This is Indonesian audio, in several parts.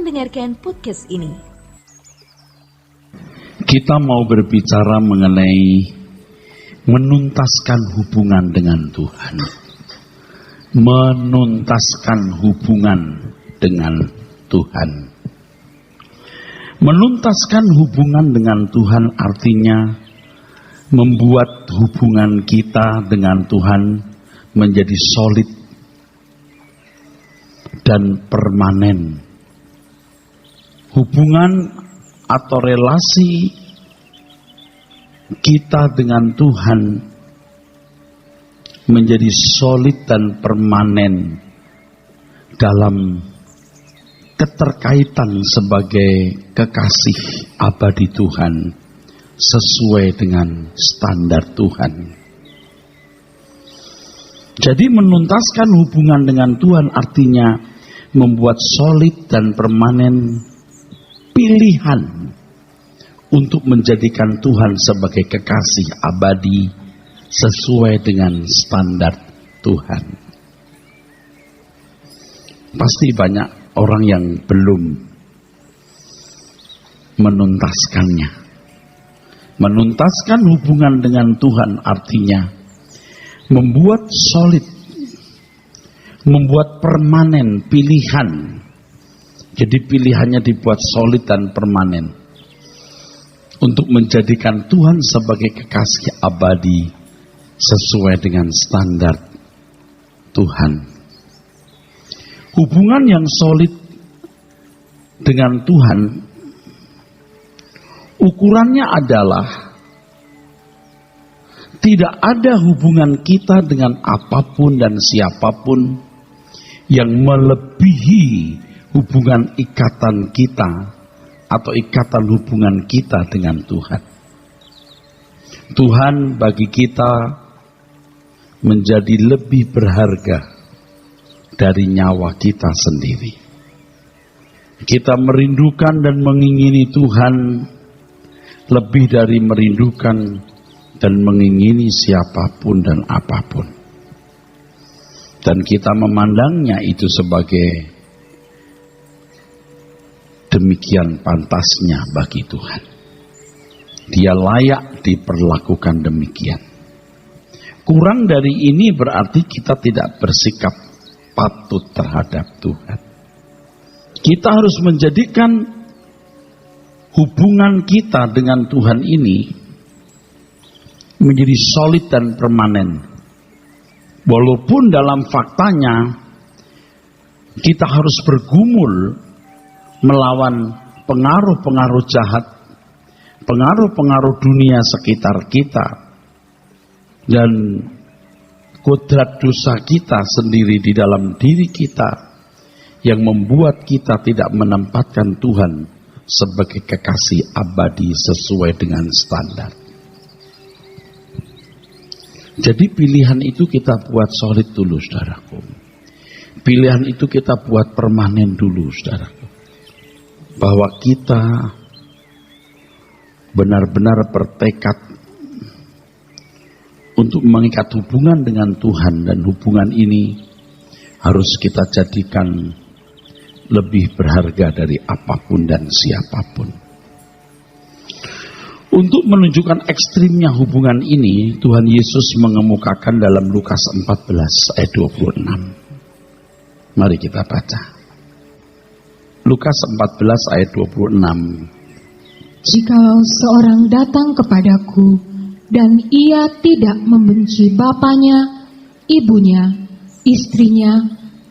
mendengarkan podcast ini. Kita mau berbicara mengenai menuntaskan hubungan dengan Tuhan. Menuntaskan hubungan dengan Tuhan. Menuntaskan hubungan dengan Tuhan artinya membuat hubungan kita dengan Tuhan menjadi solid dan permanen. Hubungan atau relasi kita dengan Tuhan menjadi solid dan permanen dalam keterkaitan sebagai kekasih abadi Tuhan sesuai dengan standar Tuhan. Jadi menuntaskan hubungan dengan Tuhan artinya membuat solid dan permanen pilihan untuk menjadikan Tuhan sebagai kekasih abadi sesuai dengan standar Tuhan. Pasti banyak orang yang belum menuntaskannya. Menuntaskan hubungan dengan Tuhan artinya membuat solid, membuat permanen pilihan. Jadi pilihannya dibuat solid dan permanen untuk menjadikan Tuhan sebagai kekasih abadi sesuai dengan standar Tuhan. Hubungan yang solid dengan Tuhan ukurannya adalah tidak ada hubungan kita dengan apapun dan siapapun yang melebihi hubungan ikatan kita atau ikatan hubungan kita dengan Tuhan. Tuhan bagi kita menjadi lebih berharga dari nyawa kita sendiri. Kita merindukan dan mengingini Tuhan lebih dari merindukan dan mengingini siapapun dan apapun. Dan kita memandangnya itu sebagai demikian pantasnya bagi Tuhan. Dia layak diperlakukan demikian. Kurang dari ini berarti kita tidak bersikap patut terhadap Tuhan. Kita harus menjadikan hubungan kita dengan Tuhan ini menjadi solid dan permanen. Walaupun dalam faktanya kita harus bergumul melawan pengaruh-pengaruh jahat, pengaruh-pengaruh dunia sekitar kita, dan kodrat dosa kita sendiri di dalam diri kita yang membuat kita tidak menempatkan Tuhan sebagai kekasih abadi sesuai dengan standar. Jadi pilihan itu kita buat solid dulu, saudaraku. Pilihan itu kita buat permanen dulu, saudaraku. Bahwa kita benar-benar bertekad untuk mengikat hubungan dengan Tuhan, dan hubungan ini harus kita jadikan lebih berharga dari apapun dan siapapun. Untuk menunjukkan ekstrimnya hubungan ini, Tuhan Yesus mengemukakan dalam Lukas 14 ayat 26. Mari kita baca. Lukas 14 ayat 26. Jikalau seorang datang kepadaku dan ia tidak membenci bapaknya, ibunya, istrinya,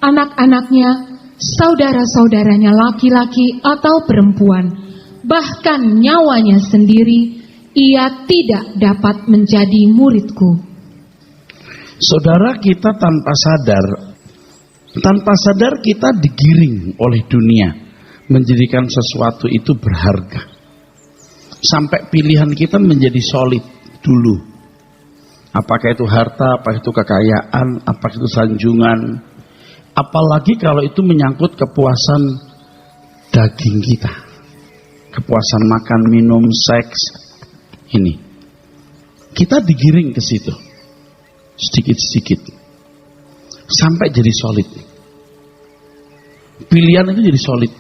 anak-anaknya, saudara-saudaranya laki-laki atau perempuan, bahkan nyawanya sendiri, ia tidak dapat menjadi muridku. Saudara, kita tanpa sadar kita digiring oleh dunia menjadikan sesuatu itu berharga. Sampai pilihan kita menjadi solid dulu. Apakah itu harta, apakah itu kekayaan, apakah itu sanjungan. Apalagi kalau itu menyangkut kepuasan daging kita. Kepuasan makan, minum, seks. Ini. Kita digiring ke situ. Sedikit-sedikit. Sampai jadi solid. Pilihan itu jadi solid.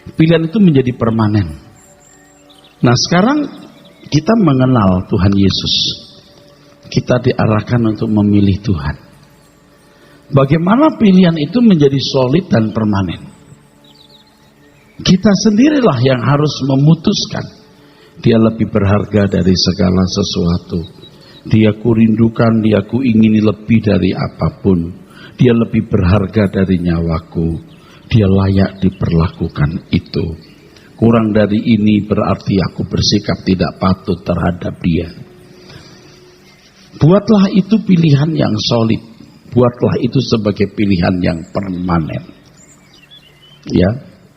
Pilihan itu menjadi permanen. Nah sekarang kita mengenal Tuhan Yesus. Kita diarahkan untuk memilih Tuhan. Bagaimana pilihan itu menjadi solid dan permanen? Kita sendirilah yang harus memutuskan. Dia lebih berharga dari segala sesuatu. Dia kurindukan, dia kuingini lebih dari apapun. Dia lebih berharga dari nyawaku. Dia layak diperlakukan itu. Kurang dari ini berarti aku bersikap tidak patut terhadap dia. Buatlah itu pilihan yang solid. Buatlah itu sebagai pilihan yang permanen. Ya,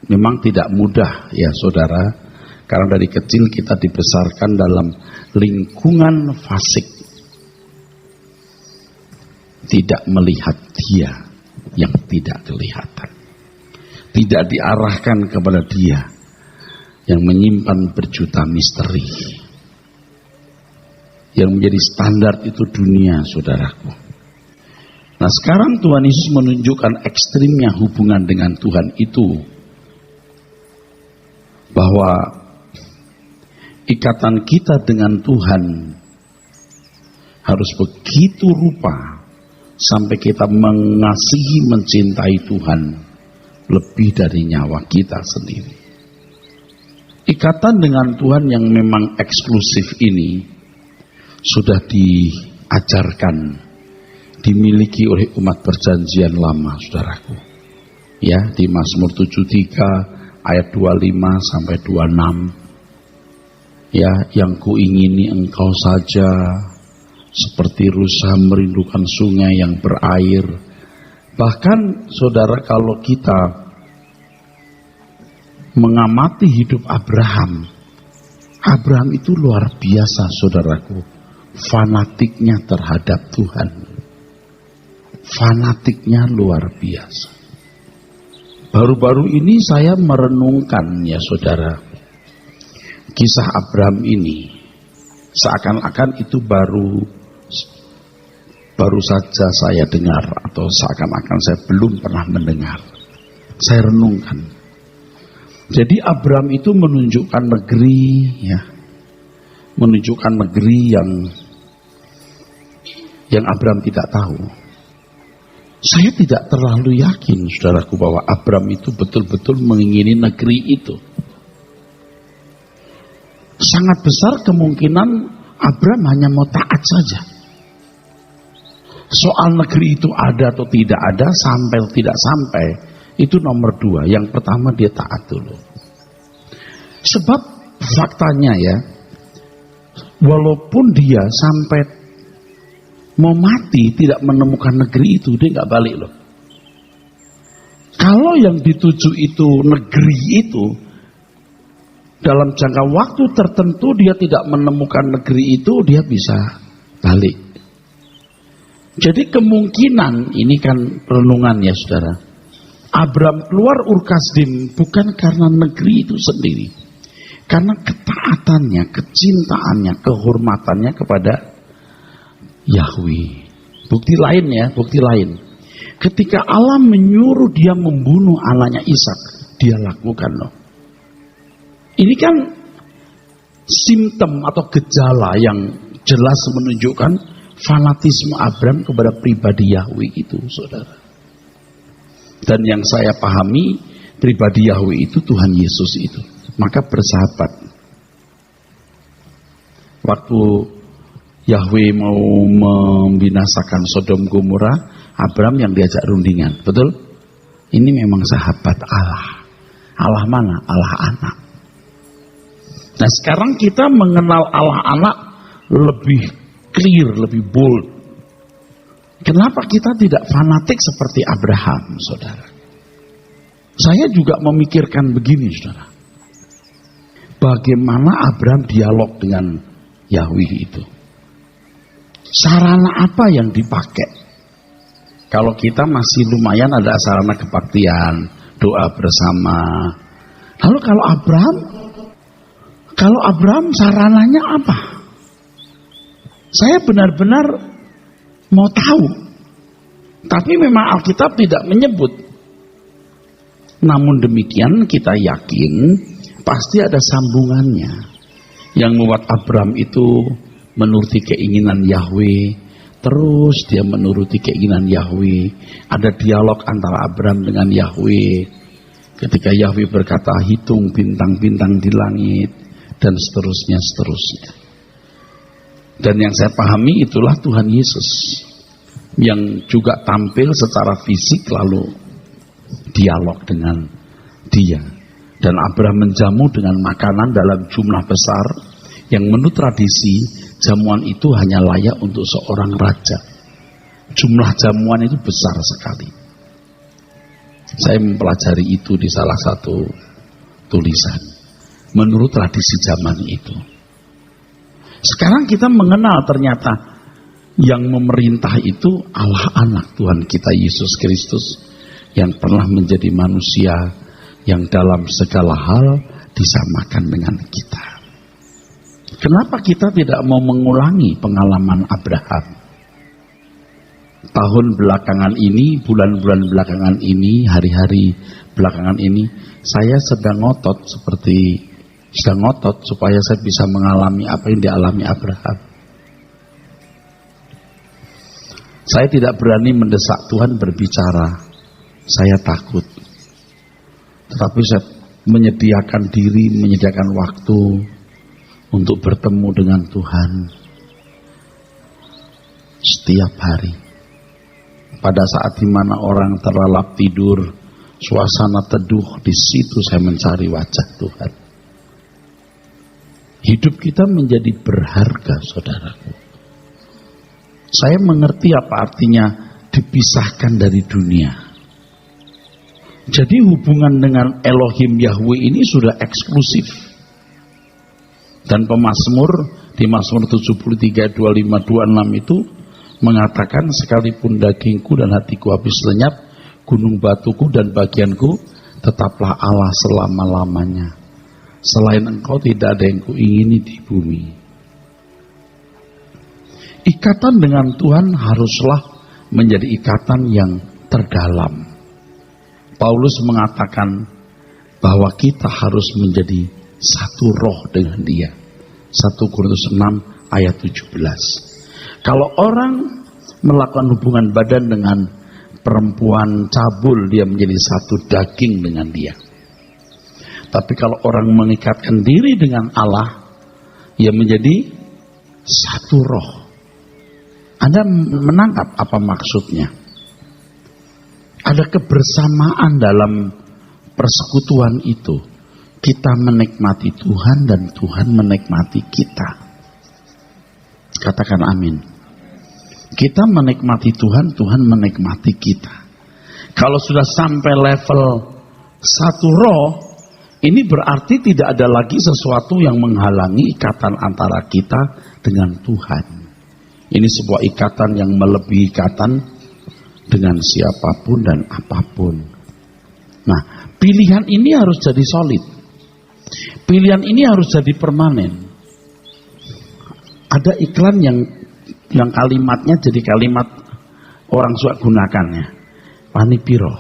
memang tidak mudah ya saudara. Karena dari kecil kita dibesarkan dalam lingkungan fasik. Tidak melihat dia yang tidak kelihatan. Tidak diarahkan kepada dia yang menyimpan berjuta misteri. Yang menjadi standar itu dunia, saudaraku. Nah sekarang Tuhan Yesus menunjukkan ekstrimnya hubungan dengan Tuhan itu. Bahwa ikatan kita dengan Tuhan harus begitu rupa sampai kita mengasihi, mencintai Tuhan lebih dari nyawa kita sendiri. Ikatan dengan Tuhan yang memang eksklusif ini sudah diajarkan, dimiliki oleh umat perjanjian lama, saudaraku. Ya, di Mazmur 73 ayat 25 sampai 26. Ya, yang kuingini engkau saja, seperti rusa merindukan sungai yang berair. Bahkan saudara, kalau kita mengamati hidup Abraham itu luar biasa, saudaraku. Fanatiknya terhadap Tuhan. Fanatiknya luar biasa. Baru-baru ini saya merenungkan ya saudara, kisah Abraham ini. Seakan-akan itu baru saja saya dengar, atau seakan-akan saya belum pernah mendengar. Saya renungkan. Jadi Abraham itu menunjukkan negeri, ya, menunjukkan negeri yang Abraham tidak tahu. Saya tidak terlalu yakin, saudaraku, bahwa Abraham itu betul-betul mengingini negeri itu. Sangat besar kemungkinan Abraham hanya mau taat saja. Soal negeri itu ada atau tidak ada, sampai atau tidak sampai, itu nomor 2. Yang pertama dia taat dulu. Sebab faktanya ya, walaupun dia sampai mau mati tidak menemukan negeri itu, dia nggak balik loh. Kalau yang dituju itu negeri itu, dalam jangka waktu tertentu dia tidak menemukan negeri itu, dia bisa balik. Jadi kemungkinan, ini kan renungan ya saudara, Abraham keluar Ur Kasdim bukan karena negeri itu sendiri, karena ketaatannya, kecintaannya, kehormatannya kepada Yahweh. Bukti lain ya, bukti lain. Ketika Allah menyuruh dia membunuh anaknya Ishak, dia lakukan loh. Ini kan simptom atau gejala yang jelas menunjukkan fanatisme Abraham kepada pribadi Yahweh itu, saudara. Dan yang saya pahami, pribadi Yahweh itu Tuhan Yesus itu. Maka bersahabat. Waktu Yahweh mau membinasakan Sodom Gomora, Abraham yang diajak rundingan, betul? Ini memang sahabat Allah. Allah mana? Allah anak. Nah sekarang kita mengenal Allah anak lebih clear, lebih bold. Kenapa kita tidak fanatik seperti Abraham, saudara? Saya juga memikirkan begini, saudara. Bagaimana Abraham dialog dengan Yahweh itu? Sarana apa yang dipakai? Kalau kita masih lumayan ada sarana kebaktian, doa bersama. Lalu kalau Abraham sarananya apa? Saya benar-benar mau tahu. Tapi memang Alkitab tidak menyebut. Namun demikian kita yakin pasti ada sambungannya yang membuat Abram itu menuruti keinginan Yahweh. Terus dia menuruti keinginan Yahweh. Ada dialog antara Abram dengan Yahweh. Ketika Yahweh berkata, hitung bintang-bintang di langit, dan seterusnya. Dan yang saya pahami itulah Tuhan Yesus, yang juga tampil secara fisik lalu dialog dengan dia. Dan Abram menjamu dengan makanan dalam jumlah besar, yang menurut tradisi, jamuan itu hanya layak untuk seorang raja. Jumlah jamuan itu besar sekali. Saya mempelajari itu di salah satu tulisan. Menurut tradisi zaman itu. Sekarang kita mengenal ternyata yang memerintah itu Allah anak Tuhan kita Yesus Kristus, yang pernah menjadi manusia, yang dalam segala hal disamakan dengan kita. Kenapa kita tidak mau mengulangi pengalaman Abraham? Tahun belakangan ini, bulan-bulan belakangan ini, hari-hari belakangan ini, saya sedang ngotot supaya saya bisa mengalami apa yang dialami Abraham. Saya tidak berani mendesak Tuhan berbicara. Saya takut. Tetapi saya menyediakan diri, menyediakan waktu untuk bertemu dengan Tuhan setiap hari. Pada saat dimana orang terlelap tidur, suasana teduh, di situ saya mencari wajah Tuhan. Hidup kita menjadi berharga, saudaraku. Saya mengerti apa artinya dipisahkan dari dunia. Jadi hubungan dengan Elohim Yahweh ini sudah eksklusif. Dan pemazmur di Mazmur 73, 25, 26 itu mengatakan, sekalipun dagingku dan hatiku habis lenyap, gunung batuku dan bagianku tetaplah Allah selama-lamanya. Selain Engkau tidak ada yang kuingini di bumi. Ikatan dengan Tuhan haruslah menjadi ikatan yang terdalam. Paulus mengatakan bahwa kita harus menjadi satu roh dengan dia. 1 Korintus 6 ayat 17. Kalau orang melakukan hubungan badan dengan perempuan cabul, dia menjadi satu daging dengan dia. Tapi kalau orang mengikatkan diri dengan Allah, ia menjadi satu roh. Anda menangkap apa maksudnya? Ada kebersamaan dalam persekutuan itu. Kita menikmati Tuhan dan Tuhan menikmati kita. Katakan amin. Kita menikmati Tuhan, Tuhan menikmati kita. Kalau sudah sampai level satu roh, ini berarti tidak ada lagi sesuatu yang menghalangi ikatan antara kita dengan Tuhan. Ini sebuah ikatan yang melebihi ikatan dengan siapapun dan apapun. Nah, pilihan ini harus jadi solid. Pilihan ini harus jadi permanen. Ada iklan yang kalimatnya jadi kalimat orang suka gunakannya. Wani piro.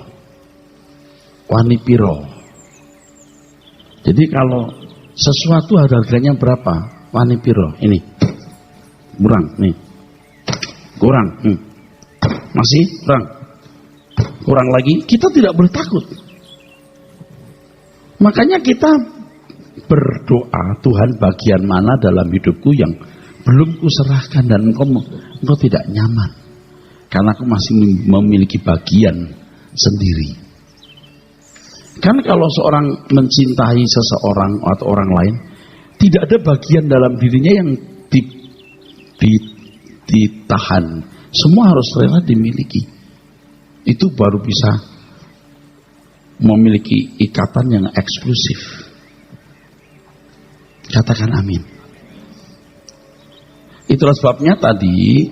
Wani piro. Jadi kalau sesuatu harganya berapa? Wani piro. Ini. Kurang nih. Kurang. Masih kurang. Kurang lagi. Kita tidak boleh takut. Makanya kita berdoa, Tuhan bagian mana dalam hidupku yang belum kuserahkan dan engkau tidak nyaman. Karena aku masih memiliki bagian sendiri. Kan kalau seorang mencintai seseorang atau orang lain, tidak ada bagian dalam dirinya yang ditahan. Semua harus rela dimiliki. Itu baru bisa memiliki ikatan yang eksklusif. Katakan amin. Itulah sebabnya tadi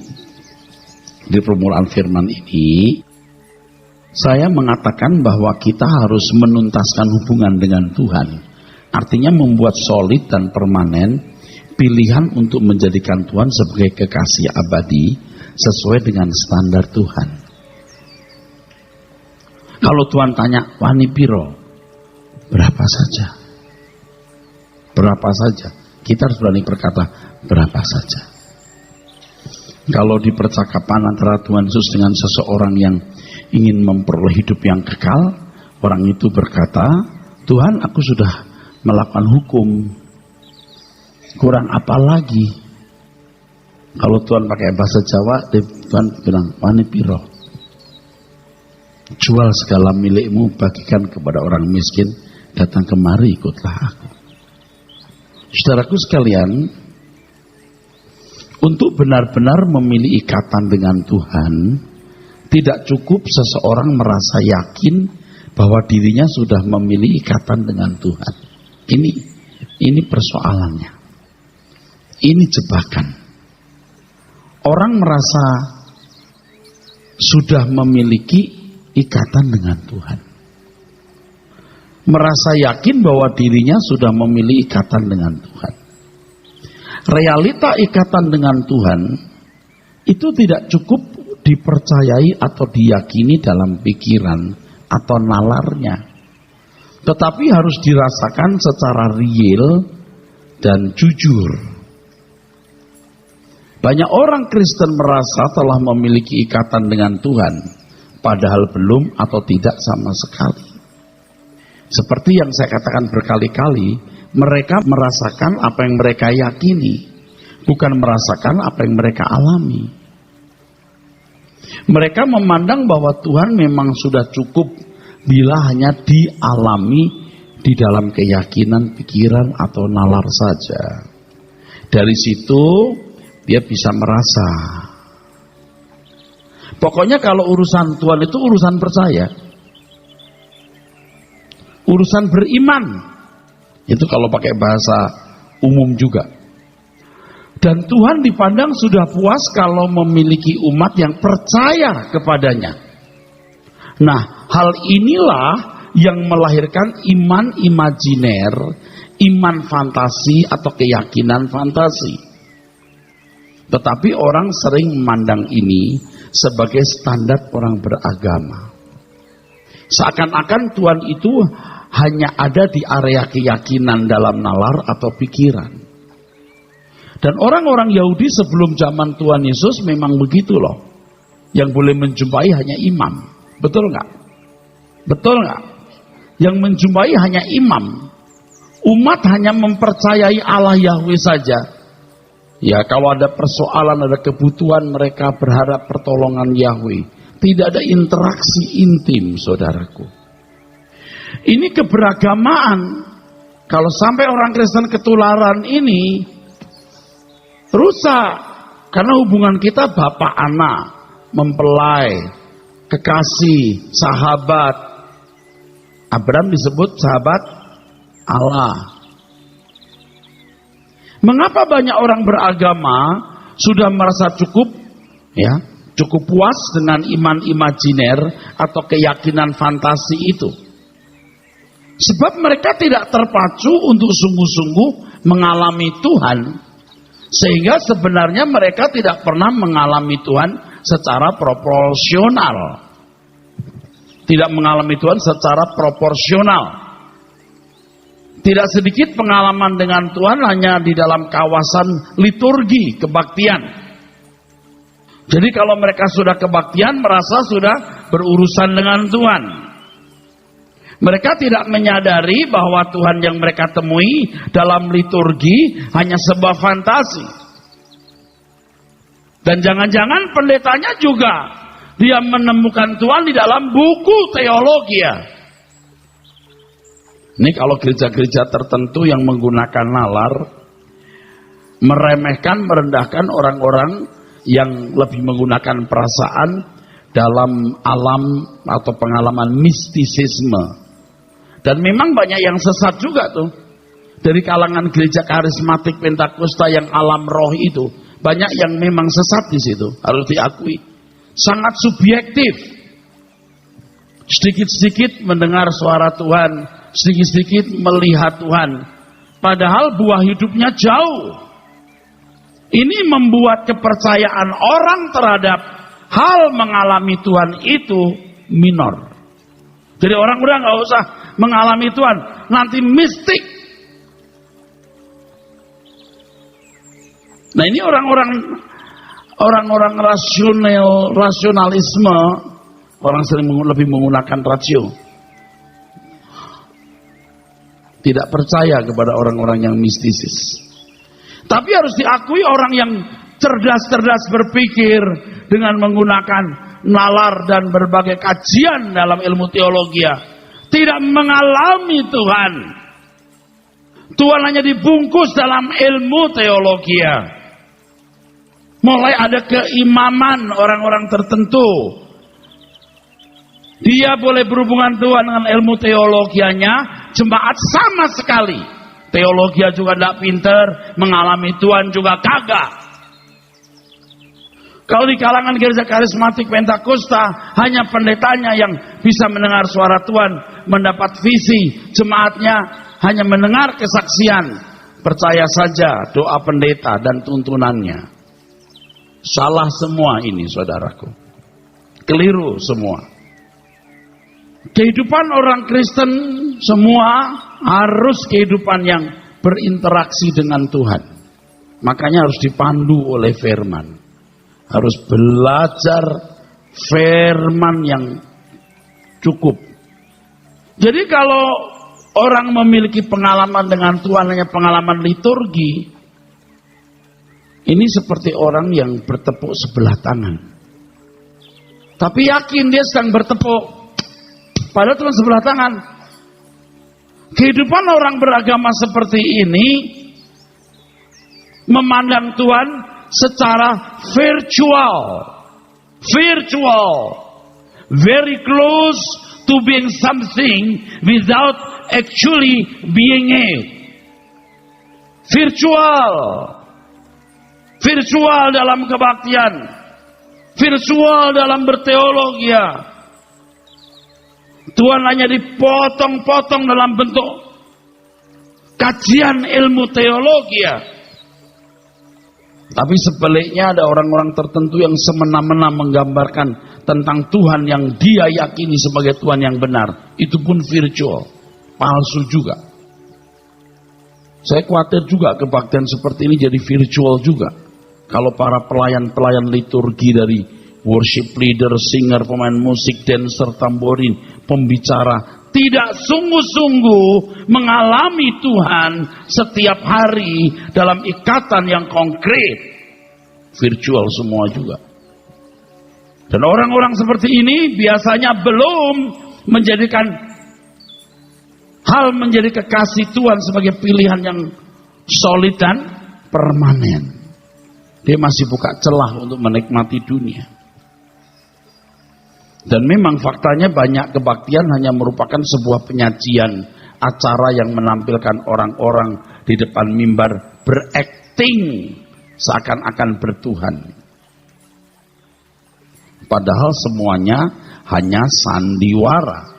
di permulaan firman ini saya mengatakan bahwa kita harus menuntaskan hubungan dengan Tuhan. Artinya membuat solid dan permanen pilihan untuk menjadikan Tuhan sebagai kekasih abadi sesuai dengan standar Tuhan. Kalau Tuhan tanya, wani piro? berapa saja. Berapa saja. Kita harus berani berkata berapa saja. Kalau di percakapan antara Tuhan Yesus dengan seseorang yang ingin memperoleh hidup yang kekal, orang itu berkata, Tuhan, aku sudah melakukan hukum, kurang apa lagi? Kalau Tuhan pakai bahasa Jawa, Tuhan bilang, wani piro, jual segala milikmu, bagikan kepada orang miskin, datang kemari, ikutlah aku. Saudaraku sekalian, untuk benar-benar memiliki ikatan dengan Tuhan, tidak cukup seseorang merasa yakin bahwa dirinya sudah memiliki ikatan dengan Tuhan. Ini persoalannya. Ini jebakan. Orang merasa sudah memiliki ikatan dengan Tuhan. Merasa yakin bahwa dirinya sudah memiliki ikatan dengan Tuhan. Realita ikatan dengan Tuhan itu tidak cukup dipercayai atau diyakini dalam pikiran atau nalarnya, tetapi harus dirasakan secara real dan jujur. Banyak orang Kristen merasa telah memiliki ikatan dengan Tuhan, padahal belum atau tidak sama sekali. Seperti yang saya katakan berkali-kali, mereka merasakan apa yang mereka yakini, bukan merasakan apa yang mereka alami. Mereka memandang bahwa Tuhan memang sudah cukup bila hanya dialami di dalam keyakinan, pikiran, atau nalar saja. Dari situ dia bisa merasa. Pokoknya kalau urusan Tuhan itu urusan percaya. Urusan beriman. Itu kalau pakai bahasa umum juga. Dan Tuhan dipandang sudah puas kalau memiliki umat yang percaya kepadanya. Nah, hal inilah yang melahirkan iman imajiner, iman fantasi atau keyakinan fantasi. Tetapi orang sering memandang ini sebagai standar orang beragama. Seakan-akan Tuhan itu hanya ada di area keyakinan dalam nalar atau pikiran. Dan orang-orang Yahudi sebelum zaman Tuhan Yesus memang begitu loh. Yang boleh menjumpai hanya imam. Betul nggak? Betul nggak? Yang menjumpai hanya imam. Umat hanya mempercayai Allah Yahweh saja. Ya, kalau ada persoalan, ada kebutuhan, mereka berharap pertolongan Yahweh. Tidak ada interaksi intim, saudaraku. Ini keberagamaan. Kalau sampai orang Kristen ketularan ini, rusak. Karena hubungan kita bapak anak, mempelai, kekasih, sahabat. Abraham disebut sahabat Allah. Mengapa banyak orang beragama sudah merasa cukup, ya, cukup puas dengan iman imajiner atau keyakinan fantasi itu? Sebab mereka tidak terpacu untuk sungguh-sungguh mengalami Tuhan, sehingga sebenarnya mereka tidak pernah mengalami Tuhan secara proporsional. Tidak mengalami Tuhan secara proporsional. Tidak sedikit pengalaman dengan Tuhan hanya di dalam kawasan liturgi kebaktian. Jadi kalau mereka sudah kebaktian, merasa sudah berurusan dengan Tuhan. Mereka tidak menyadari bahwa Tuhan yang mereka temui dalam liturgi hanya sebuah fantasi. Dan jangan-jangan pendetanya juga dia menemukan Tuhan di dalam buku teologi ya. Ini kalau gereja-gereja tertentu yang menggunakan nalar, meremehkan, merendahkan orang-orang yang lebih menggunakan perasaan dalam alam atau pengalaman mistisisme. Dan memang banyak yang sesat juga tuh. Dari kalangan gereja karismatik Pentakosta yang alam roh itu, banyak yang memang sesat di situ, harus diakui. Sangat subjektif. Sedikit-sedikit mendengar suara Tuhan, sedikit-sedikit melihat Tuhan. Padahal buah hidupnya jauh. Ini membuat kepercayaan orang terhadap hal mengalami Tuhan itu minor. Jadi orang udah nggak usah mengalami Tuhan, nanti mistik. Nah, ini orang-orang rasionalisme, orang sering lebih menggunakan rasio. Tidak percaya kepada orang-orang yang mistisis. Tapi harus diakui orang yang cerdas-cerdas berpikir dengan menggunakan nalar dan berbagai kajian dalam ilmu teologi tidak mengalami Tuhan. Tuhan hanya dibungkus dalam ilmu teologi. Mulai ada keimaman orang-orang tertentu. Dia boleh berhubungan Tuhan dengan ilmu teologianya, jemaat sama sekali. Teologi juga tidak pinter, mengalami Tuhan juga kagak. Kalau di kalangan gereja karismatik Pentakosta, hanya pendetanya yang bisa mendengar suara Tuhan, mendapat visi, jemaatnya hanya mendengar kesaksian. Percaya saja doa pendeta dan tuntunannya. Salah semua ini, saudaraku. Keliru semua. Kehidupan orang Kristen semua harus kehidupan yang berinteraksi dengan Tuhan. Makanya harus dipandu oleh firman. Harus belajar firman yang cukup. Jadi kalau orang memiliki pengalaman dengan Tuhan hanya pengalaman liturgi, ini seperti orang yang bertepuk sebelah tangan. Tapi yakin dia sedang bertepuk. Padahal cuma sebelah tangan. Kehidupan orang beragama seperti ini memandang Tuhan secara virtual, very close to being something without actually being it. Virtual dalam kebaktian, virtual dalam berteologi. Tuhan hanya dipotong-potong dalam bentuk kajian ilmu teologi. Tapi sebaliknya ada orang-orang tertentu yang semena-mena menggambarkan tentang Tuhan yang dia yakini sebagai Tuhan yang benar. Itu pun virtual, palsu juga. Saya khawatir juga kebaktian seperti ini jadi virtual juga. Kalau para pelayan-pelayan liturgi dari worship leader, singer, pemain musik, dancer, tamborin, pembicara tidak sungguh-sungguh mengalami Tuhan setiap hari dalam ikatan yang konkret, virtual semua juga. Dan orang-orang seperti ini biasanya belum menjadikan hal menjadi kekasih Tuhan sebagai pilihan yang solid dan permanen. Dia masih buka celah untuk menikmati dunia. Dan memang faktanya banyak kebaktian hanya merupakan sebuah penyajian acara yang menampilkan orang-orang di depan mimbar berakting seakan-akan bertuhan. Padahal semuanya hanya sandiwara.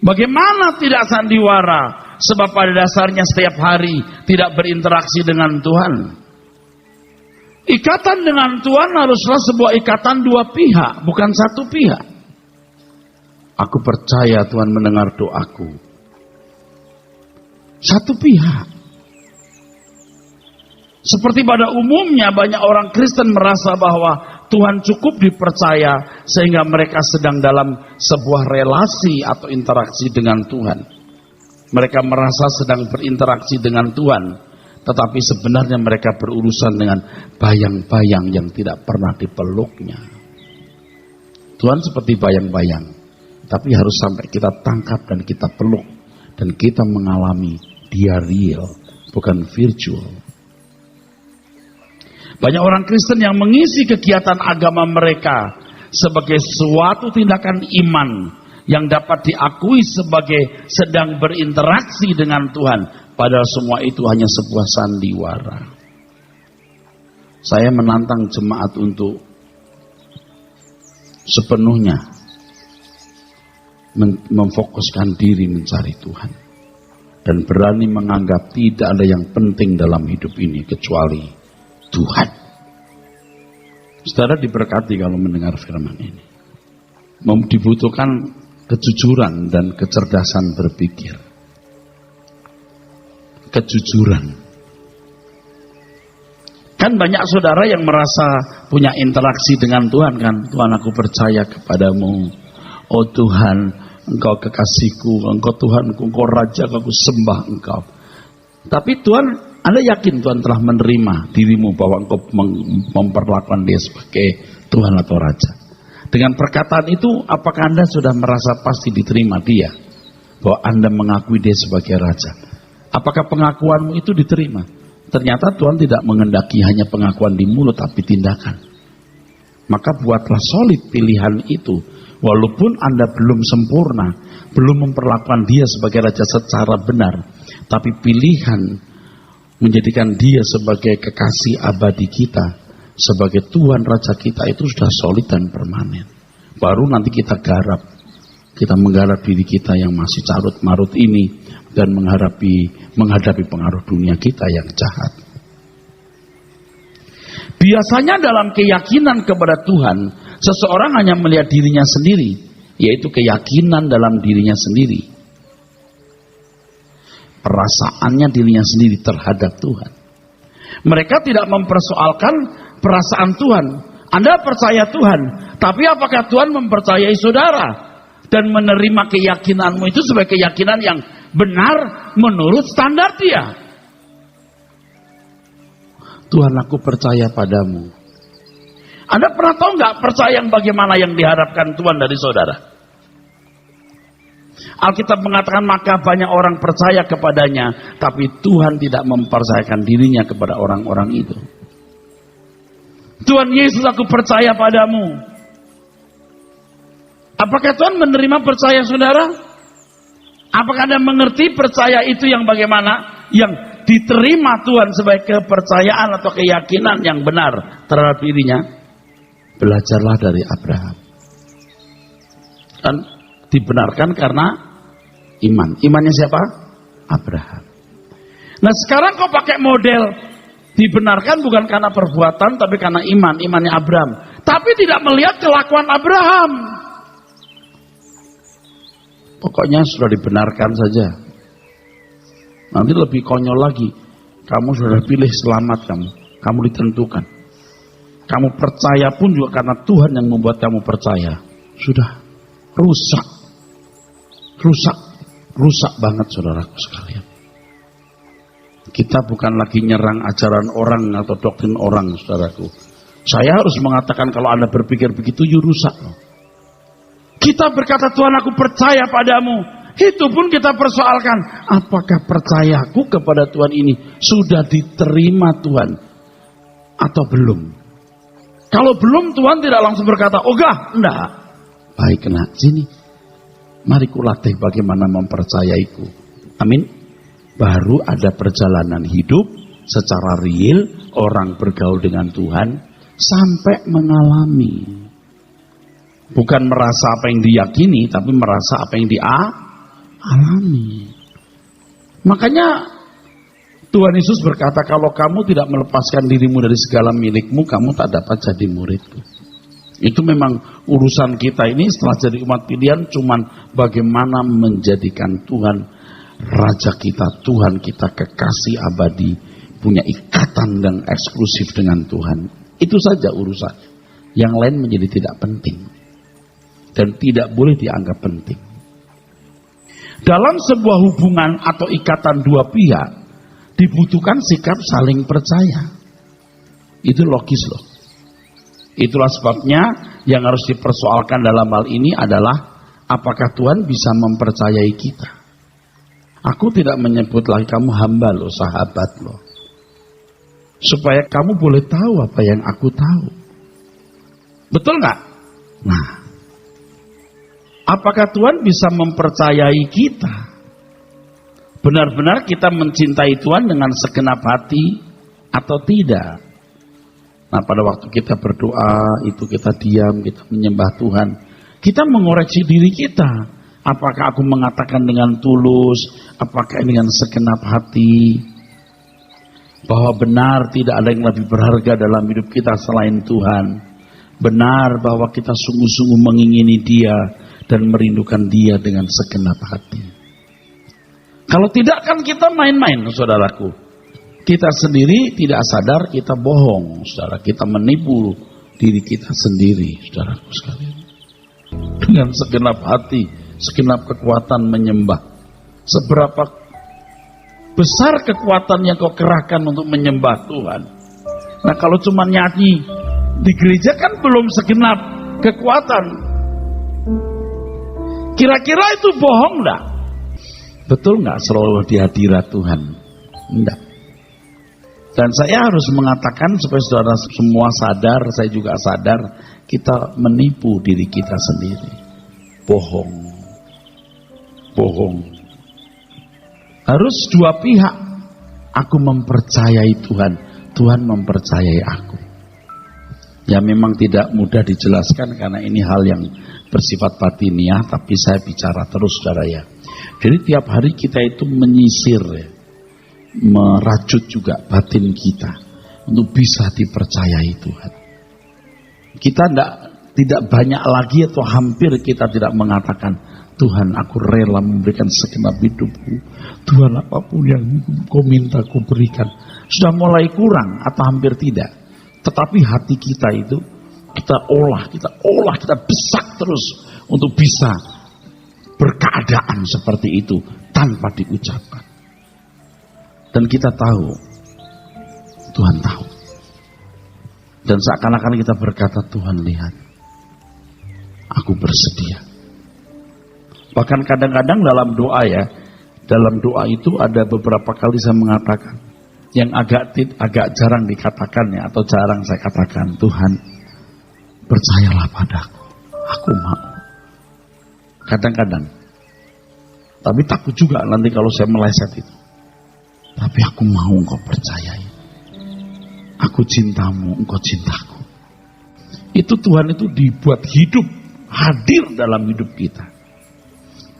Bagaimana tidak sandiwara? Sebab pada dasarnya setiap hari tidak berinteraksi dengan Tuhan. Ikatan dengan Tuhan haruslah sebuah ikatan dua pihak, bukan satu pihak. Aku percaya Tuhan mendengar doaku. Satu pihak. Seperti pada umumnya banyak orang Kristen merasa bahwa Tuhan cukup dipercaya sehingga mereka sedang dalam sebuah relasi atau interaksi dengan Tuhan. Mereka merasa sedang berinteraksi dengan Tuhan. Tetapi sebenarnya mereka berurusan dengan bayang-bayang yang tidak pernah dipeluknya. Tuhan seperti bayang-bayang. Tapi harus sampai kita tangkap dan kita peluk. Dan kita mengalami dia real, bukan virtual. Banyak orang Kristen yang mengisi kegiatan agama mereka sebagai suatu tindakan iman yang dapat diakui sebagai sedang berinteraksi dengan Tuhan. Padahal semua itu hanya sebuah sandiwara. Saya menantang jemaat untuk sepenuhnya memfokuskan diri mencari Tuhan. Dan berani menganggap tidak ada yang penting dalam hidup ini kecuali Tuhan. Saudara diberkati kalau mendengar firman ini. Dibutuhkan kejujuran dan kecerdasan berpikir. Kejujuran. Kan banyak saudara yang merasa punya interaksi dengan Tuhan kan. Tuhan, aku percaya kepadamu. Oh Tuhan, Engkau kekasihku, Engkau Tuhanku, Engkau Raja, aku sembah Engkau. Tapi Tuhan, Anda yakin Tuhan telah menerima dirimu bahwa Engkau memperlakukan dia sebagai Tuhan atau Raja? Dengan perkataan itu, apakah Anda sudah merasa pasti diterima dia? Bahwa Anda mengakui dia sebagai Raja? Apakah pengakuanmu itu diterima? Ternyata Tuhan tidak mengendaki hanya pengakuan di mulut, tapi tindakan. Maka buatlah solid pilihan itu. Walaupun Anda belum sempurna, belum memperlakukan dia sebagai Raja secara benar, tapi pilihan menjadikan dia sebagai kekasih abadi kita, sebagai Tuhan Raja kita, itu sudah solid dan permanen. Baru nanti kita garap, kita menggarap diri kita yang masih carut marut ini, dan menghadapi pengaruh dunia kita yang jahat. Biasanya dalam keyakinan kepada Tuhan, seseorang hanya melihat dirinya sendiri, yaitu keyakinan dalam dirinya sendiri. Perasaannya dirinya sendiri terhadap Tuhan. Mereka tidak mempersoalkan perasaan Tuhan. Anda percaya Tuhan, tapi apakah Tuhan mempercayai saudara? Dan menerima keyakinanmu itu sebagai keyakinan yang benar menurut standar dia. Tuhan, aku percaya padamu. Anda pernah tahu nggak percaya yang bagaimana yang diharapkan Tuhan dari saudara? Alkitab mengatakan maka banyak orang percaya kepadanya, tapi Tuhan tidak mempercayakan dirinya kepada orang-orang itu. Tuhan Yesus, aku percaya padamu. Apakah Tuhan menerima percaya saudara? Apakah Anda mengerti percaya itu yang bagaimana? Yang diterima Tuhan sebagai kepercayaan atau keyakinan yang benar terhadap dirinya? Belajarlah dari Abraham. Dan dibenarkan karena iman. Imannya siapa? Abraham. Nah sekarang kau pakai model dibenarkan bukan karena perbuatan tapi karena iman. Imannya Abraham. Tapi tidak melihat kelakuan Abraham. Pokoknya sudah dibenarkan saja. Nanti lebih konyol lagi. Kamu sudah pilih selamat kamu. Kamu ditentukan. Kamu percaya pun juga karena Tuhan yang membuat kamu percaya. Sudah rusak. Rusak banget saudaraku sekalian. Kita bukan lagi nyerang ajaran orang atau doktrin orang saudaraku. Saya harus mengatakan kalau Anda berpikir begitu, you rusak loh. Kita berkata Tuhan aku percaya padamu. Itu pun kita persoalkan. Apakah percayaku kepada Tuhan ini sudah diterima Tuhan atau belum? Kalau belum Tuhan tidak langsung berkata, enggak. Baik nak, sini. Mari kulatih bagaimana mempercayaiku. Amin. Baru ada perjalanan hidup secara real. Orang bergaul dengan Tuhan sampai mengalami. Bukan merasa apa yang diyakini, tapi merasa apa yang dialami. Makanya Tuhan Yesus berkata, kalau kamu tidak melepaskan dirimu dari segala milikmu, kamu tak dapat jadi muridku. Itu memang urusan kita ini setelah jadi umat pilihan, cuman bagaimana menjadikan Tuhan Raja kita, Tuhan kita kekasih abadi, punya ikatan dan eksklusif dengan Tuhan. Itu saja urusannya. Yang lain menjadi tidak penting. Dan tidak boleh dianggap penting. Dalam sebuah hubungan atau ikatan dua pihak, dibutuhkan sikap saling percaya. Itu logis loh. Itulah sebabnya yang harus dipersoalkan dalam hal ini adalah apakah Tuhan bisa mempercayai kita. Aku tidak menyebut lagi kamu hamba loh, sahabat loh. Supaya kamu boleh tahu apa yang aku tahu. Betul nggak? Nah, apakah Tuhan bisa mempercayai kita? Benar-benar kita mencintai Tuhan dengan segenap hati atau tidak? Nah, pada waktu kita berdoa, itu kita diam, kita menyembah Tuhan. Kita mengoreksi diri kita. Apakah aku mengatakan dengan tulus? Apakah dengan segenap hati? Bahwa benar tidak ada yang lebih berharga dalam hidup kita selain Tuhan. Benar bahwa kita sungguh-sungguh mengingini Dia. dan merindukan Dia dengan segenap hati. Kalau tidak kan kita main-main, saudaraku. Kita sendiri tidak sadar kita bohong, saudara. Kita menipu diri kita sendiri, saudaraku sekalian. Dengan segenap hati, segenap kekuatan menyembah. Seberapa besar kekuatan yang kau kerahkan untuk menyembah Tuhan. Nah kalau cuma nyanyi di gereja kan belum segenap kekuatan. Kira-kira itu bohong enggak? Betul enggak selalu di hadirat Tuhan? Enggak. Dan saya harus mengatakan supaya saudara semua sadar, saya juga sadar, kita menipu diri kita sendiri. Bohong. Bohong. Harus dua pihak. Aku mempercayai Tuhan, Tuhan mempercayai aku. Ya memang tidak mudah dijelaskan karena ini hal yang bersifat batiniah, tapi saya bicara terus saudara ya. Jadi tiap hari kita itu menyisir ya, merajut juga batin kita untuk bisa dipercayai Tuhan. Kita tidak banyak lagi atau hampir kita tidak mengatakan, Tuhan aku rela memberikan segenap hidupku. Tuhan apapun yang kau minta kau berikan. Sudah mulai kurang atau hampir tidak. Tetapi hati kita itu kita olah, kita besak terus untuk bisa berkeadaan seperti itu tanpa diucapkan. Dan kita tahu, Tuhan tahu. Dan seakan-akan kita berkata, Tuhan lihat, aku bersedia. Bahkan kadang-kadang dalam doa ya, dalam doa itu ada beberapa kali saya mengatakan, yang agak jarang dikatakan ya, atau jarang saya katakan, Tuhan, percayalah padaku, aku mau. Kadang-kadang. Tapi takut juga nanti kalau saya meleset itu. Tapi aku mau engkau percayai. Aku cintamu, engkau cintaku. Itu Tuhan itu dibuat hidup, hadir dalam hidup kita.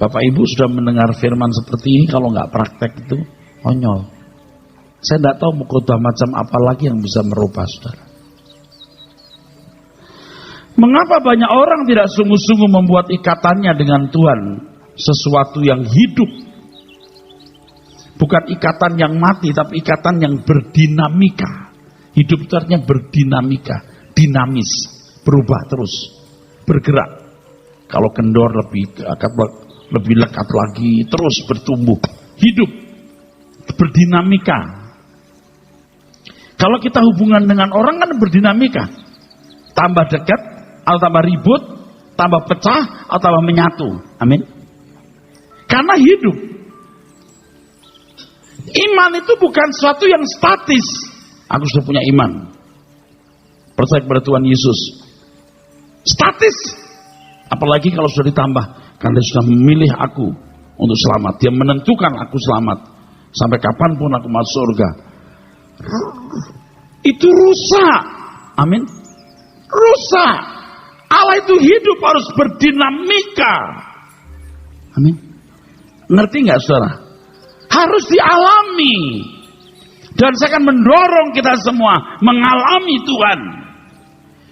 Bapak Ibu sudah mendengar firman seperti ini, kalau nggak praktek itu konyol. Saya tidak tahu khotbah macam apa lagi yang bisa merubah saudara. Mengapa banyak orang tidak sungguh-sungguh membuat ikatannya dengan Tuhan, sesuatu yang hidup? Bukan ikatan yang mati, tapi ikatan yang berdinamika. Hidup itu artinya berdinamika, dinamis, berubah terus, bergerak. Kalau kendor lebih lekat lagi, terus bertumbuh. Hidup, berdinamika. Kalau kita hubungan dengan orang kan berdinamika. Tambah dekat, atau tambah ribut, tambah pecah, atau tambah menyatu. Amin. Karena hidup. Iman itu bukan sesuatu yang statis. Aku sudah punya iman, percaya kepada Tuhan Yesus. Statis. Apalagi kalau sudah ditambah, karena Dia sudah memilih aku untuk selamat. Dia menentukan aku selamat. Sampai kapanpun aku masuk surga. Itu rusak. Amin. Rusak. Allah itu hidup harus berdinamika. Amin. Ngerti nggak saudara? Harus dialami. Dan saya akan mendorong kita semua mengalami Tuhan.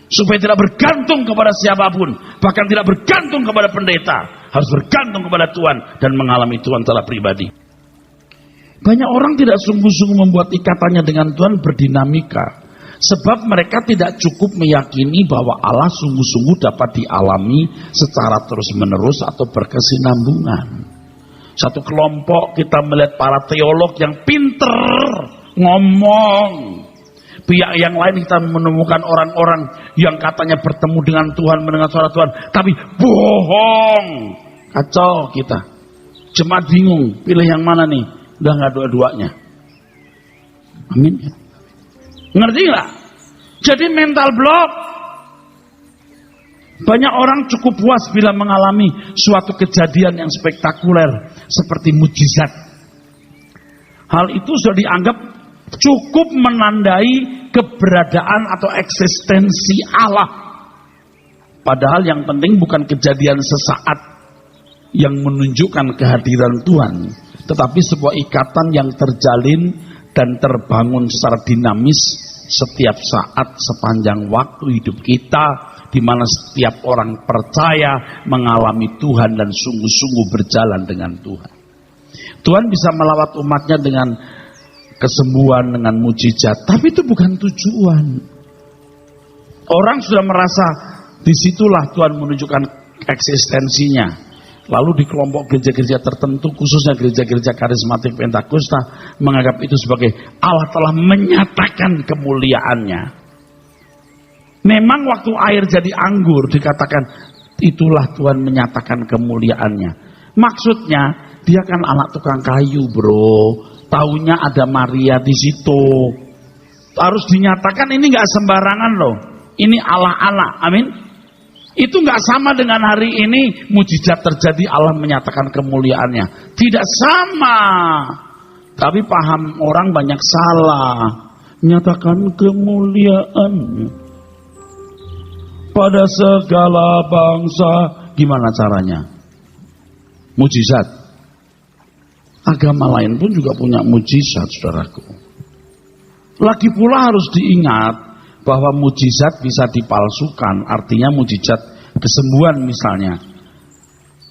Supaya tidak bergantung kepada siapapun. Bahkan tidak bergantung kepada pendeta. Harus bergantung kepada Tuhan. Dan mengalami Tuhan secara pribadi. Banyak orang tidak sungguh-sungguh membuat ikatannya dengan Tuhan berdinamika. Sebab mereka tidak cukup meyakini bahwa Allah sungguh-sungguh dapat dialami secara terus-menerus atau berkesinambungan. Satu kelompok kita melihat para teolog yang pinter ngomong. Pihak yang lain kita menemukan orang-orang yang katanya bertemu dengan Tuhan, mendengar suara Tuhan, tapi bohong. Kacau kita. Jemaat bingung, pilih yang mana nih? Udah nggak dua-duanya. Amin. Ngerti nggak? Jadi mental block. Banyak orang cukup puas bila mengalami suatu kejadian yang spektakuler seperti mujizat. Hal itu sudah dianggap cukup menandai keberadaan atau eksistensi Allah. Padahal yang penting bukan kejadian sesaat yang menunjukkan kehadiran Tuhan, tetapi sebuah ikatan yang terjalin dan terbangun secara dinamis setiap saat sepanjang waktu hidup kita di mana setiap orang percaya mengalami Tuhan dan sungguh-sungguh berjalan dengan Tuhan. Tuhan bisa melawat umatnya dengan kesembuhan, dengan mujizat, tapi itu bukan tujuan. Orang sudah merasa disitulah Tuhan menunjukkan eksistensinya. Lalu di kelompok gereja-gereja tertentu, khususnya gereja-gereja karismatik Pentakosta, menganggap itu sebagai Allah telah menyatakan kemuliaannya. Memang waktu air jadi anggur dikatakan itulah Tuhan menyatakan kemuliaannya. Maksudnya dia kan anak tukang kayu, bro. Taunya ada Maria di situ. Harus dinyatakan, ini nggak sembarangan loh. Ini Allah. Amin. Itu nggak sama dengan hari ini mujizat terjadi Allah menyatakan kemuliaannya. Tidak sama. Tapi paham orang banyak salah. Menyatakan kemuliaannya pada segala bangsa. Gimana caranya? Mujizat. Agama lain pun juga punya mujizat, saudaraku. Lagi pula harus diingat bahwa mujizat bisa dipalsukan, artinya mujizat kesembuhan misalnya.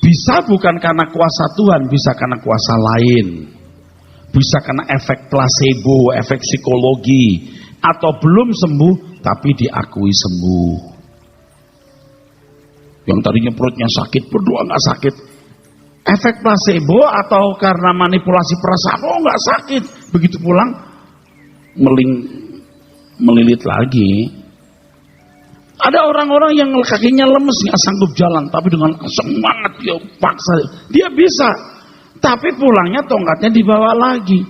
Bisa bukan karena kuasa Tuhan, bisa karena kuasa lain. Bisa karena efek placebo, efek psikologi. Atau belum sembuh, tapi diakui sembuh. Yang tadinya perutnya sakit, berdoa nggak sakit. Efek placebo atau karena manipulasi perasaan, oh nggak sakit. Begitu pulang, melilit lagi. Ada orang-orang yang kakinya lemes nggak sanggup jalan, tapi dengan semangat dia paksa, dia bisa. Tapi pulangnya tongkatnya dibawa lagi.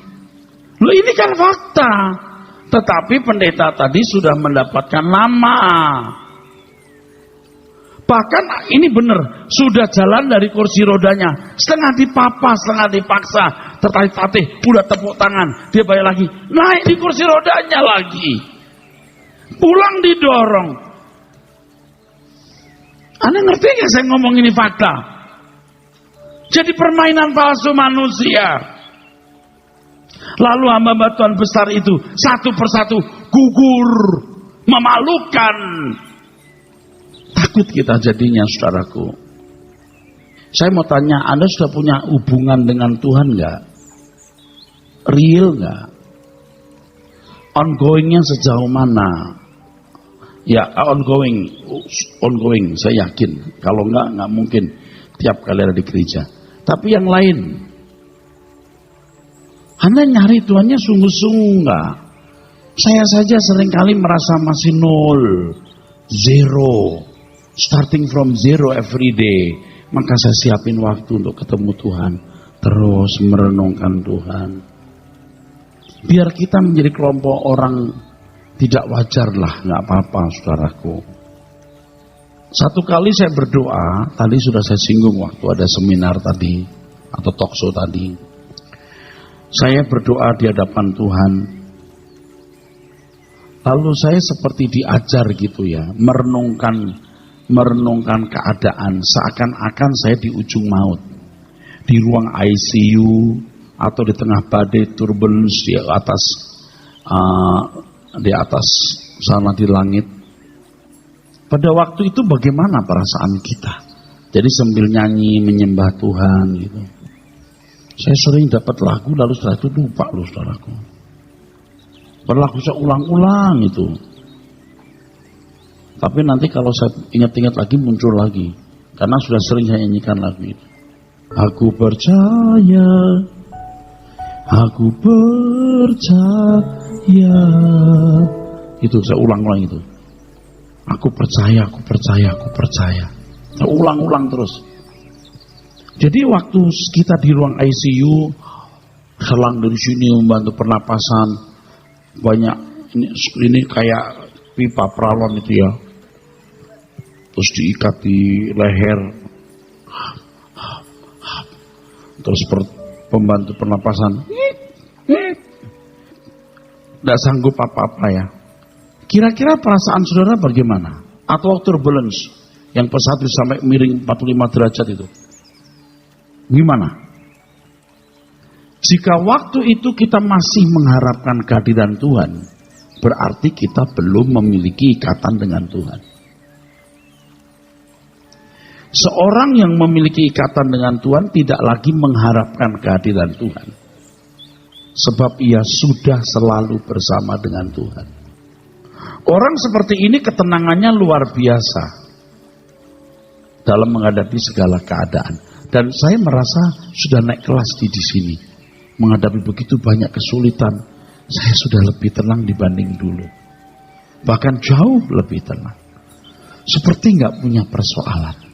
Loh, ini kan fakta. Tetapi pendeta tadi sudah mendapatkan nama. Bahkan ini benar, sudah jalan dari kursi rodanya, setengah dipapa, setengah dipaksa, tertatih-tatih, udah tepuk tangan, dia balik lagi, naik di kursi rodanya lagi. Pulang didorong. Anda ngerti gak saya ngomong ini fakta? Jadi permainan palsu manusia. Lalu hamba-hamba Tuhan besar itu satu persatu gugur, memalukan. Takut kita jadinya, saudaraku. Saya mau tanya, Anda sudah punya hubungan dengan Tuhan gak? Real gak? Ongoingnya sejauh mana? Ya, ongoing, saya yakin. Kalau enggak mungkin tiap kali ada di gereja. Tapi yang lain, Anda nyari Tuhannya sungguh-sungguh enggak? Saya saja seringkali merasa masih nol, zero, starting from zero every day. Maka saya siapin waktu untuk ketemu Tuhan, terus merenungkan Tuhan. Biar kita menjadi kelompok orang tidak wajar lah, nggak apa-apa, saudaraku. Satu kali saya berdoa, tadi sudah saya singgung waktu ada seminar tadi atau talkshow tadi. Saya berdoa di hadapan Tuhan. Lalu saya seperti diajar gitu ya, merenungkan keadaan seakan-akan saya di ujung maut, di ruang ICU atau di tengah badai turbulence di atas sana di langit. Pada waktu itu bagaimana perasaan kita? Jadi sambil nyanyi menyembah Tuhan gitu. Saya sering dapat lagu lalu setelah itu lupa loh, saudaraku. Berlaku saya ulang-ulang itu. Tapi nanti kalau saya ingat-ingat lagi muncul lagi. Karena sudah sering saya nyanyikan lagu itu. Aku percaya. Itu saya ulang-ulang itu. Aku percaya. Saya ulang-ulang terus. Jadi waktu kita di ruang ICU, selang dari sini membantu pernapasan, banyak ini kayak pipa pralon itu ya. Terus diikat di leher. Terus pembantu pernapasan. Tidak sanggup apa-apa ya. Kira-kira perasaan saudara bagaimana? Atau turbulence yang pesawat sampai miring 45 derajat itu. Gimana? Jika waktu itu kita masih mengharapkan kehadiran Tuhan, berarti kita belum memiliki ikatan dengan Tuhan. Seorang yang memiliki ikatan dengan Tuhan tidak lagi mengharapkan kehadiran Tuhan. Sebab ia sudah selalu bersama dengan Tuhan. Orang seperti ini ketenangannya luar biasa dalam menghadapi segala keadaan. Dan saya merasa sudah naik kelas di sini. Menghadapi begitu banyak kesulitan, saya sudah lebih tenang dibanding dulu. Bahkan jauh lebih tenang. Seperti nggak punya persoalan.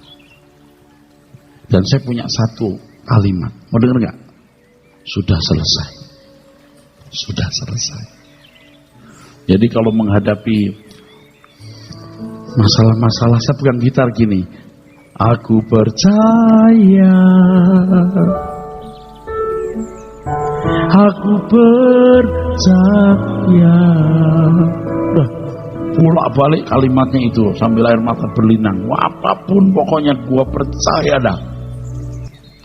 Dan saya punya satu kalimat. Mau dengar nggak? Sudah selesai. Sudah selesai. Jadi kalau menghadapi masalah-masalah, saya pegang gitar gini. Aku percaya. Aku percaya. Udah bolak-balik kalimatnya itu sambil air mata berlinang. Apapun pokoknya gua percaya dah.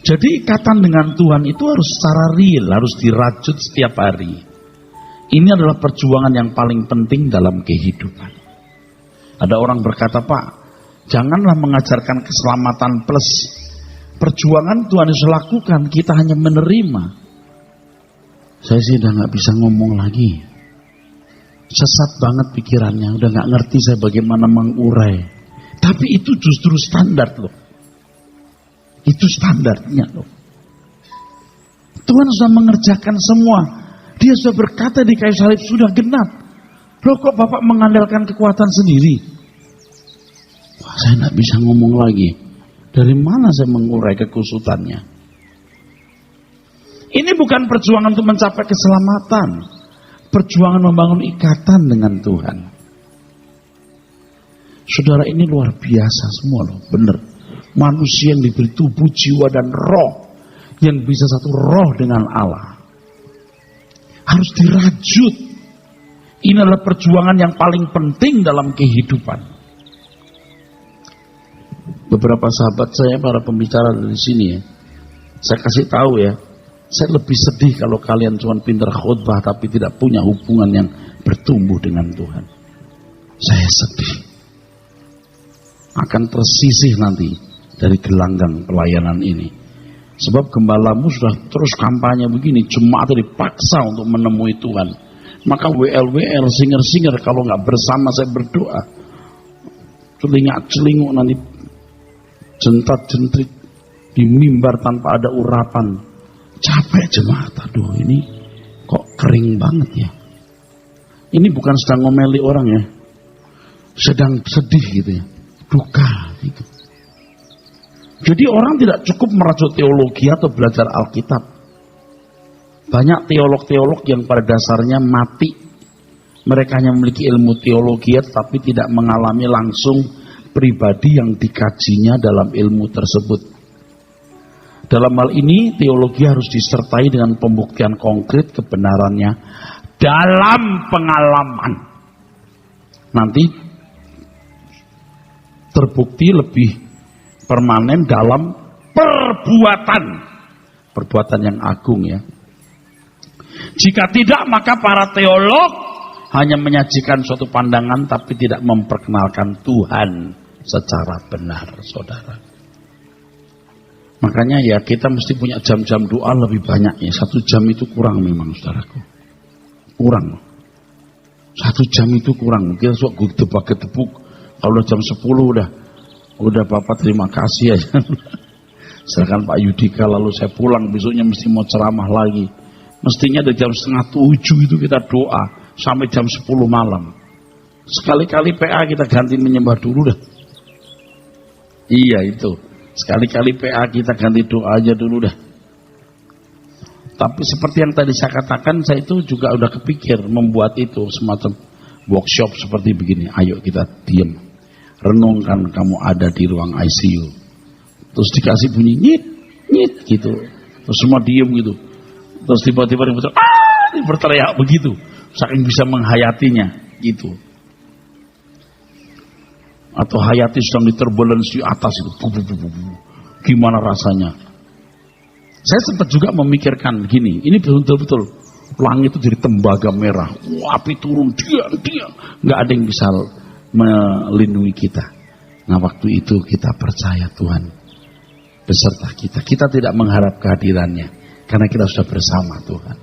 Jadi ikatan dengan Tuhan itu harus secara real, harus dirajut setiap hari. Ini adalah perjuangan yang paling penting dalam kehidupan. Ada orang berkata, Pak, janganlah mengajarkan keselamatan plus. Perjuangan Tuhan Yesus lakukan, kita hanya menerima. Saya sih udah gak bisa ngomong lagi. Sesat banget pikirannya, udah gak ngerti saya bagaimana mengurai. Tapi itu justru standar loh. Itu standarnya loh. Tuhan sudah mengerjakan semua. Dia sudah berkata di kayu salib sudah genap. Loh kok Bapak mengandalkan kekuatan sendiri? Wah, saya gak bisa ngomong lagi. Dari mana saya mengurai kekusutannya? Ini bukan perjuangan untuk mencapai keselamatan. Perjuangan membangun ikatan dengan Tuhan. Saudara, ini luar biasa semua loh, benar. Manusia yang diberi tubuh, jiwa dan roh, yang bisa satu roh dengan Allah, harus dirajut. Ini adalah perjuangan yang paling penting dalam kehidupan. Beberapa sahabat saya, para pembicara dari sini ya, saya kasih tahu ya, saya lebih sedih kalau kalian cuma pintar khutbah tapi tidak punya hubungan yang bertumbuh dengan Tuhan. Saya sedih. Akan tersisih nanti dari gelanggang pelayanan ini. Sebab gembalamu sudah terus kampanye begini, jemaat dipaksa untuk menemui Tuhan. Maka WL, singer kalau nggak bersama saya berdoa, celingak-celinguk nanti jentat-jentrit di mimbar tanpa ada urapan. Capek jemaat, aduh ini kok kering banget ya. Ini bukan sedang ngomeli orang ya, sedang sedih gitu ya, duka gitu. Jadi orang tidak cukup merajut teologi atau belajar Alkitab. Banyak teolog-teolog yang pada dasarnya mati. Mereka hanya memiliki ilmu teologi tetapi tidak mengalami langsung pribadi yang dikajinya dalam ilmu tersebut. Dalam hal ini teologi harus disertai dengan pembuktian konkret kebenarannya dalam pengalaman. Nanti terbukti lebih permanen dalam perbuatan yang agung ya. Jika tidak, maka para teolog hanya menyajikan suatu pandangan tapi tidak memperkenalkan Tuhan secara benar, saudara. Makanya ya kita mesti punya jam-jam doa lebih banyak ya. 1 jam itu kurang memang, saudaraku. Kurang. 1 jam itu kurang. Kita suka gedebak-gedebuk. Kalau jam 10 udah Bapak terima kasih aja. Serahkan Pak Yudika lalu saya pulang, besoknya mesti mau ceramah lagi. Mestinya dari jam 6:30 itu kita doa sampai jam 10 malam. Sekali-kali PA kita ganti menyembah dulu dah. Iya itu. Sekali-kali PA kita ganti doa aja dulu dah. Tapi seperti yang tadi saya katakan, saya itu juga udah kepikir membuat itu semacam workshop seperti begini. Ayo kita diam. Renungkan kamu ada di ruang ICU. Terus dikasih bunyi nyit, nyit gitu. Terus semua diem gitu. Terus tiba-tiba berteriak begitu. Saking bisa menghayatinya gitu. Atau hayati sedang diterbulens di atas itu. Gimana rasanya? Saya sempat juga memikirkan gini. Ini betul-betul langit itu jadi tembaga merah. Api turun, dia. Nggak ada yang bisa melindungi kita. Nah waktu itu kita percaya Tuhan beserta kita. Kita tidak mengharap kehadirannya karena kita sudah bersama Tuhan.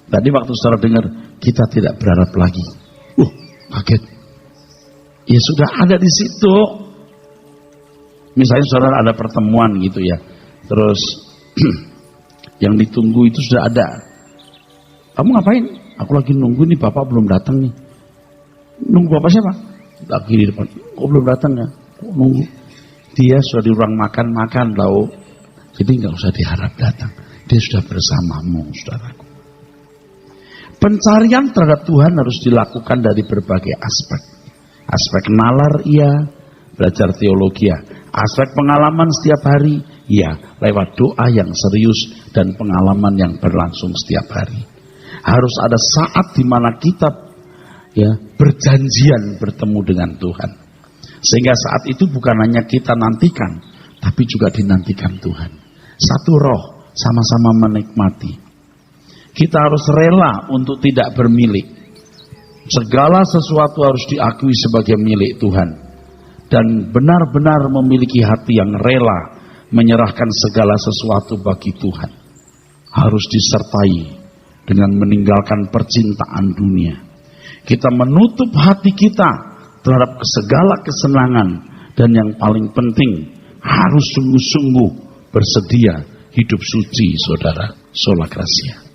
Tadi waktu saudara dengar kita tidak berharap lagi. Kaget. Ya sudah ada di situ. Misalnya saudara ada pertemuan gitu ya. Terus yang ditunggu itu sudah ada. Kamu ngapain? Aku lagi nunggu nih, Bapak belum datang nih. Nunggu Bapak siapa? Lagi di depan. Kok belum datang ya? Kok nunggu? Dia sudah di ruang makan lauk. Jadi nggak usah diharap datang. Dia sudah bersamamu, saudaraku. Pencarian terhadap Tuhan harus dilakukan dari berbagai aspek. Aspek nalar, iya. Belajar teologi, ya. Aspek pengalaman setiap hari, iya. Lewat doa yang serius dan pengalaman yang berlangsung setiap hari. Harus ada saat di mana kita ya berjanjian bertemu dengan Tuhan. Sehingga saat itu bukan hanya kita nantikan, tapi juga dinantikan Tuhan. Satu roh, sama-sama menikmati. Kita harus rela untuk tidak bermilik. Segala sesuatu harus diakui sebagai milik Tuhan. Dan benar-benar memiliki hati yang rela menyerahkan segala sesuatu bagi Tuhan. Harus disertai dengan meninggalkan percintaan dunia. Kita menutup hati kita terhadap segala kesenangan. Dan yang paling penting, harus sungguh-sungguh bersedia hidup suci, saudara. Sola Gracia.